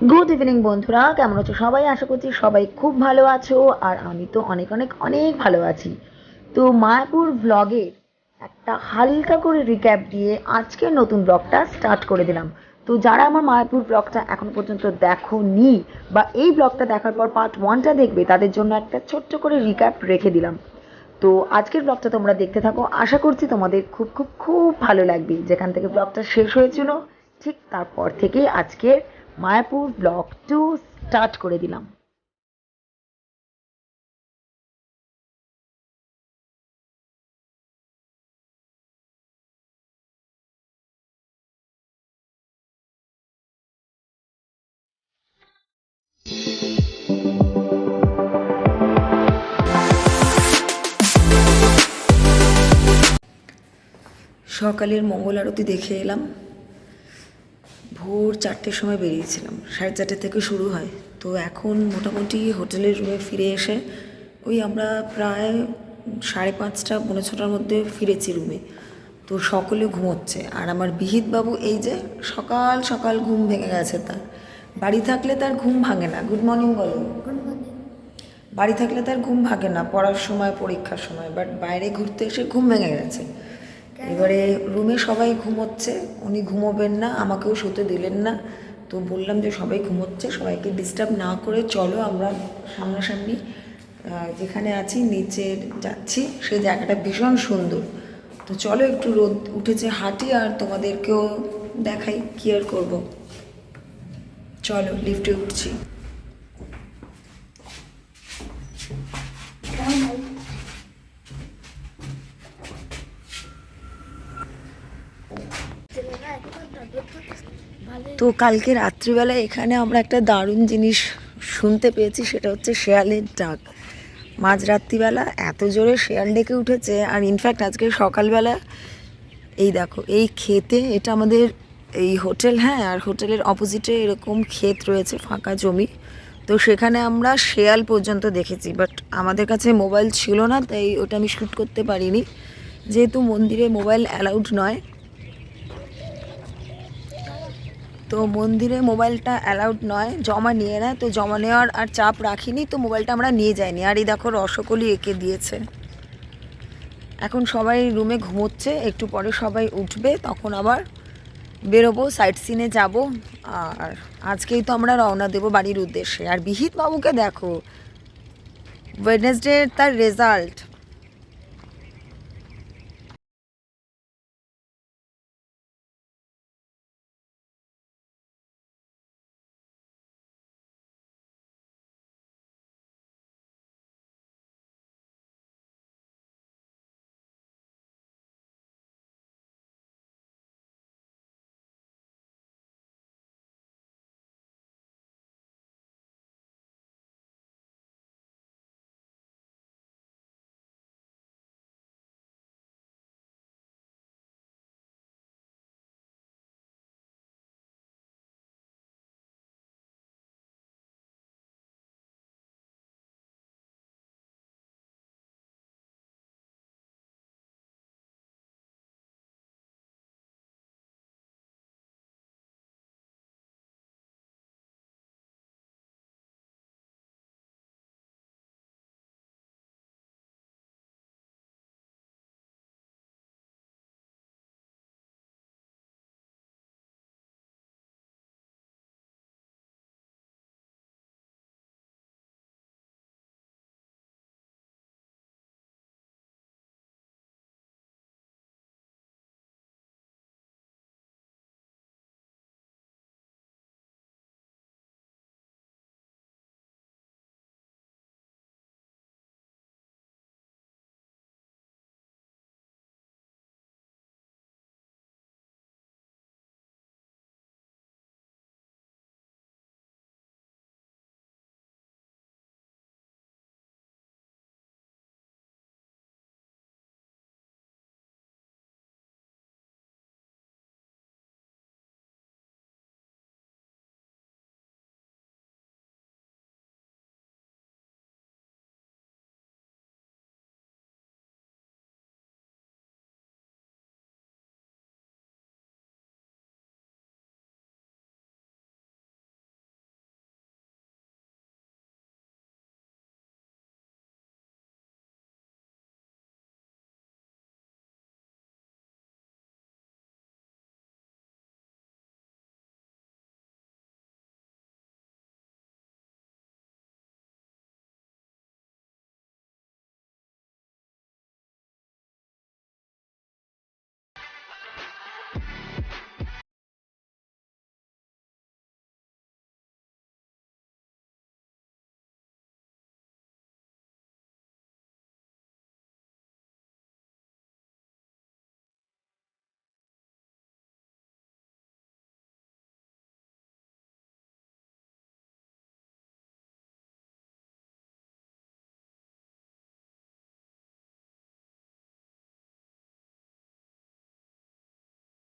Good evening বন্ধুরা, কেমন আছো সবাই? আশা করছি সবাই খুব ভালো আছো, আর আমি তো অনেক অনেক অনেক ভালো আছি। তো মায়াপুর ব্লগের একটা হালকা করে রিক্যাপ দিয়ে আজকের নতুন ব্লগটা স্টার্ট করে দিলাম। তো যারা আমার মায়াপুর ব্লগটা এখন পর্যন্ত দেখোনি বা এই ব্লগটা দেখার পর পার্ট ওয়ানটা দেখবে, তাদের জন্য একটা ছোট্ট করে রিক্যাপ রেখে দিলাম। তো আজকের ব্লগটা তোমরা দেখতে থাকো, আশা করছি তোমাদের খুব খুব খুব ভালো লাগবে। যেখান থেকে ব্লগটা শেষ হয়েছিল ঠিক তারপর থেকে আজকের মায়াপুর ব্লগ 2 স্টার্ট করে দিলাম। সকালের মঙ্গল আরতি দেখে এলাম। ভোর 4টের সময় বেরিয়েছিলাম, 4:30 থেকে শুরু হয়। তো এখন মোটামুটি হোটেলের রুমে ফিরে এসে ওই আমরা প্রায় 5:30 পৌনে 6টার মধ্যে ফিরেছি রুমে। তো সকলে ঘুমোচ্ছে, আর আমার বিহিত বাবু এই যে সকাল সকাল ঘুম ভেঙে গেছে তার। বাড়ি থাকলে তার ঘুম ভাঙে না। গুড মর্নিং বলো। বাড়ি থাকলে তার ঘুম ভাঙে না, পড়ার সময় পরীক্ষার সময়, বাট বাইরে ঘুরতে এসে ঘুম ভেঙে গেছে। এবারে রুমে সবাই ঘুমোচ্ছে, উনি ঘুমোবেন না, আমাকেও শুতে দিলেন না। তো বললাম যে সবাই ঘুমোচ্ছে, সবাইকে ডিস্টার্ব না করে চলো আমরা সামনাসামনি যেখানে আছি নিচে যাচ্ছি। সেই জায়গাটা ভীষণ সুন্দর। তো চলো একটু রোদ উঠেছে হাঁটি, আর তোমাদেরকেও দেখাই, কি আর করবো। চলো লিফটে উঠছি। তো কালকে রাত্রিবেলা এখানে আমরা একটা দারুণ জিনিস শুনতে পেয়েছি, সেটা হচ্ছে শেয়ালের ডাক। মাঝরাত্রিবেলা এত জোরে শেয়াল ডেকে উঠেছে। আর ইনফ্যাক্ট আজকে সকালবেলা এই দেখো, এই ক্ষেতে, এটা আমাদের এই হোটেল, হ্যাঁ, আর হোটেলের অপোজিটে এরকম ক্ষেত রয়েছে, ফাঁকা জমি। তো সেখানে আমরা শেয়াল পর্যন্ত দেখেছি, বাট আমাদের কাছে মোবাইল ছিল না, তাই ওটা আমি শ্যুট করতে পারিনি, যেহেতু মন্দিরে মোবাইল অ্যালাউড নয়। তো মন্দিরে মোবাইলটা অ্যালাউড নয়, জমা নিয়ে নেয়। তো জমা নেওয়ার আর চাপ রাখিনি, তো মোবাইলটা আমরা নিয়ে যাইনি। আর এই দেখো রসকলি এঁকে দিয়েছে। এখন সবাই রুমে ঘুমোচ্ছে, একটু পরে সবাই উঠবে, তখন আবার বেরোবো, সাইট সিনে যাব। আর আজকেই তো আমরা রওনা দেবো বাড়ির উদ্দেশ্যে। আর বিহিত বাবুকে দেখো, ওয়েডনেসডে তার রেজাল্ট